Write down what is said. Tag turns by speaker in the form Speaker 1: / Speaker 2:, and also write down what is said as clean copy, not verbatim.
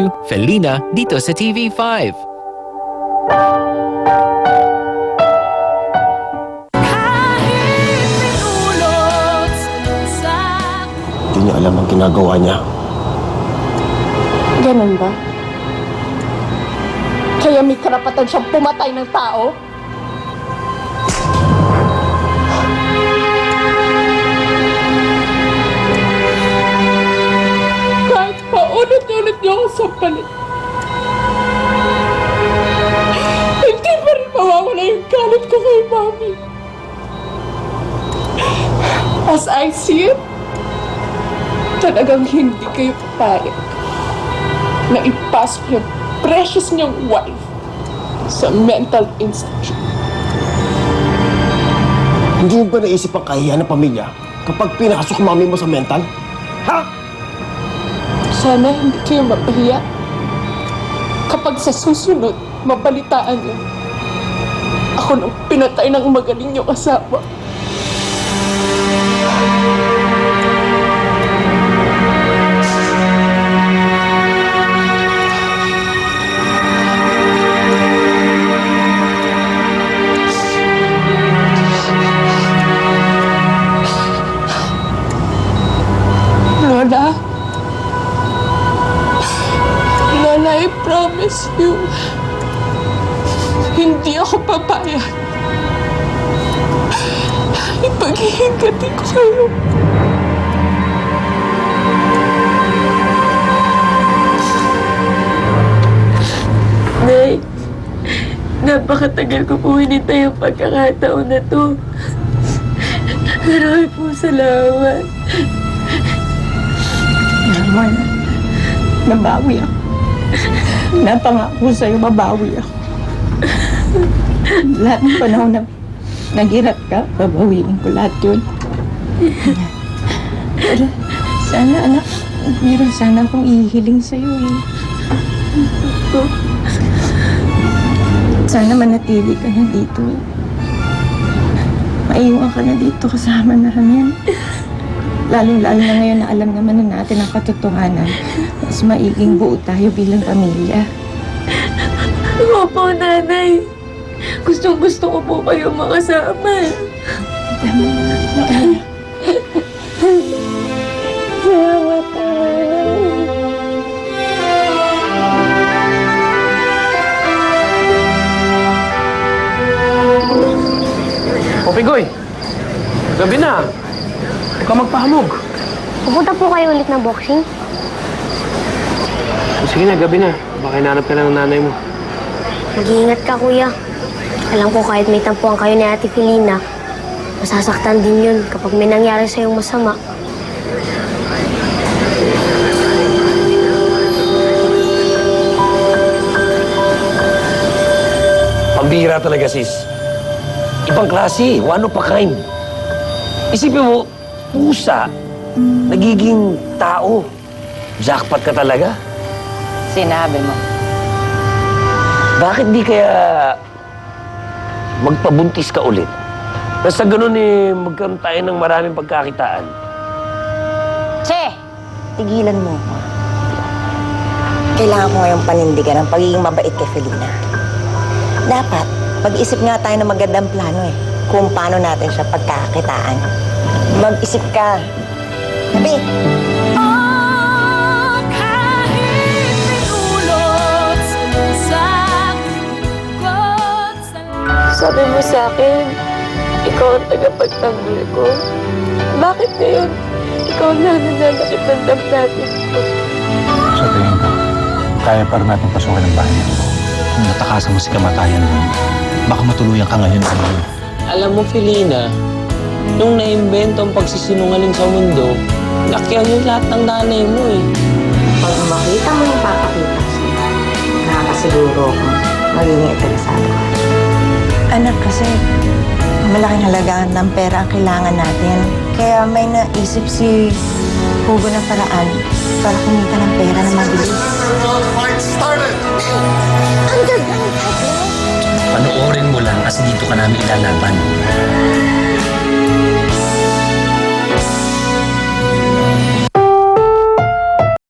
Speaker 1: to Felina dito sa TV5.
Speaker 2: Hindi niya alam ang ginagawa niya.
Speaker 3: Ganun ba? Kaya may karapatan siyang pumatay ng tao? Kahit paulit-ulit niyo ako sampalin, hindi pa rin mawawala yung galit ko kay Mami. As I see it, talagang hindi kayo papayag na ipasok yung precious niyong wife sa mental institute.
Speaker 2: Hindi mo ba naisip ang kahihiyan ng pamilya kapag pinasok mami mo sa mental? Ha?
Speaker 3: Sana hindi kayo mapahiya kapag sa susunod mabalitaan niyo ako nang pinatay ng magaling niyong asawa. Lola, I promise you, hindi ako papayag. Ipaghihingatin ko kayo.
Speaker 4: Nay, napakatagal ko po hinintay ang pagkakataon na to. Marami po salamat.
Speaker 5: Naman, nabawi ako. Napangako sa'yo, mabawi ako. Lahat ng panahon na naghirap ka, babawiin ko lahat yun. Pero sana, anak, meron sana akong ihiling sa'yo eh. Sana manatili ka na dito eh. Maiwan ka na dito kasama namin. Lalong-lalo na ngayon na alam naman na natin ang katotohanan. Mas maiging buo tayo bilang pamilya.
Speaker 4: Opo, nanay. Gustong-gusto ko po kayo makasama.
Speaker 5: Tama.
Speaker 4: Salamat, nanay.
Speaker 6: O, Pigoy! Gabi na! Huwag ka magpahamog.
Speaker 7: Pupunta po kayo ulit ng boxing?
Speaker 6: Sige na, gabi na. Baka hinanap ka na ng nanay mo.
Speaker 7: Mag-iingat ka, kuya. Alam ko kahit may tampuan kayo ni Ate Felina, masasaktan din yun kapag may nangyari sa'yong masama.
Speaker 8: Pambihira talaga, sis. Ibang klase, one of a kind. Isipin mo, pusa, nagiging tao. Jackpot ka talaga.
Speaker 5: Sinabi mo.
Speaker 8: Bakit di kaya magpabuntis ka ulit? Basta ganun eh, magkaroon tayo ng maraming pagkakitaan.
Speaker 9: Che! Tigilan mo. Kailangan ko ngayong panindigan ang pagiging mabait kay Felina. Dapat, mag-isip nga tayo ng magandang plano eh. Kung paano natin siya pagkakitaan. Mag-isip ka. Sabi!
Speaker 4: Sabi mo sa akin, ikaw ang tagapagtanggol ko. Bakit ngayon, ikaw na nananakit ng damdamin ko?
Speaker 10: Sa tingin ko, kaya pa rin natin pasukin ang bahay niya. Kung natakasan mo si kamatayan doon, baka matuluyan ka ngayon.
Speaker 6: Alam mo, Felina, nung naimbento ang pagsisinungaling sa mundo, nakyaw yung lahat ng nanay mo eh.
Speaker 9: Pag makita mo yung papakita sa'yo, nakakasiguro ko magiging interesado ka. Anak, kasi malaking halaga ng pera ang kailangan natin. Kaya may naisip si Hugo na paraan para kumita ng pera na mabilis.
Speaker 8: Panoorin mo lang kasi dito ka namin ilalaban.